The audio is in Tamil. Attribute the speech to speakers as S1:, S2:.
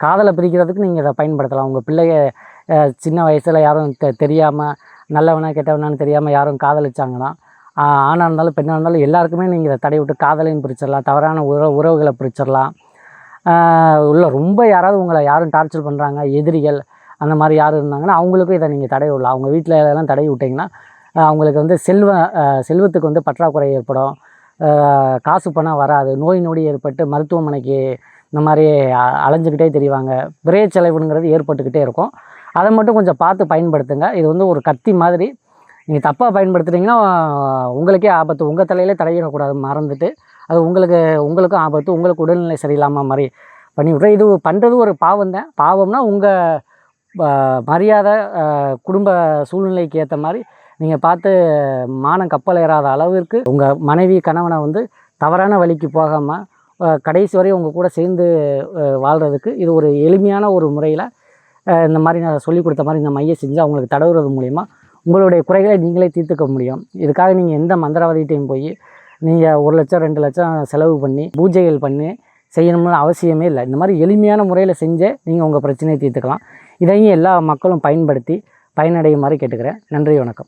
S1: காதலை பிரிக்கிறதுக்கு நீங்கள் இதை பயன்படுத்தலாம். உங்கள் பிள்ளைய சின்ன வயசில் யாரும் தெரியாமல் நல்லவனா கெட்டவனான்னு தெரியாமல் யாரும் காதலிச்சாங்கன்னா, ஆணாக இருந்தாலும் பெண்ணாக இருந்தாலும் எல்லாருக்குமே நீங்கள் இதை தடை விட்டு காதலையும் பிரிச்சிடலாம், தவறான உறவுகளை பிரிச்சிடலாம். ரொம்ப யாராவது உங்களை யாரும் டார்ச்சர் பண்ணுறாங்க, எதிரிகள் அந்த மாதிரி யாரும் இருந்தாங்கன்னா அவங்களுக்கும் இதை நீங்கள் தடை விடலாம். அவங்க வீட்டில் எல்லாம் தடை விட்டிங்கன்னா அவங்களுக்கு வந்து செல்வத்துக்கு வந்து பற்றாக்குறை ஏற்படும், காசு பணம் வராது, நோய் நொடி ஏற்பட்டு மருத்துவமனைக்கு இந்த மாதிரி அலைஞ்சிக்கிட்டே தெரிவாங்க, விரைய செலவுங்கிறது ஏற்பட்டுக்கிட்டே இருக்கும். அதை மட்டும் கொஞ்சம் பார்த்து பயன்படுத்துங்க. இது வந்து ஒரு கத்தி மாதிரி, நீங்கள் தப்பாக பயன்படுத்துகிறீங்கன்னா உங்களுக்கே ஆபத்து, உங்கள் தலையிலே தடையிடக்கூடாது மறந்துட்டு, அது உங்களுக்கும் ஆபத்து, உங்களுக்கு உடல்நிலை சரியில்லாமல் மாதிரி பண்ணிவிட்றேன். இது பண்ணுறது ஒரு பாவம் தான். பாவம்னா உங்கள் மரியாதை குடும்ப சூழ்நிலைக்கு ஏற்ற மாதிரி நீங்கள் பார்த்து மானம் கப்பல் ஏறாத அளவிற்கு உங்கள் மனைவி கணவனை வந்து தவறான வழிக்கு போகாமல் கடைசி வரை உங்கள் கூட சேர்ந்து வாழ்கிறதுக்கு இது ஒரு எளிமையான ஒரு முறையில் இந்த மாதிரி நான் சொல்லிக் கொடுத்த மாதிரி இந்த மையம் செஞ்சு அவங்களுக்கு தடவுறது மூலிமா உங்களுடைய குறைகளை நீங்களே தீர்த்துக்க முடியும். இதுக்காக நீங்கள் எந்த மந்திரவாதிகிட்டையும் போய் நீங்கள் 1 லட்சம் 2 லட்சம் செலவு பண்ணி பூஜைகள் பண்ணி செய்யணும்னு அவசியமே இல்லை. இந்த மாதிரி எளிமையான முறையில் செஞ்சே நீங்கள் உங்கள் பிரச்சனையை தீர்த்துக்கலாம். இதையும் எல்லா மக்களும் பயன்படுத்தி பயனடையுமாறு கேட்டுக்கிறேன். நன்றி, வணக்கம்.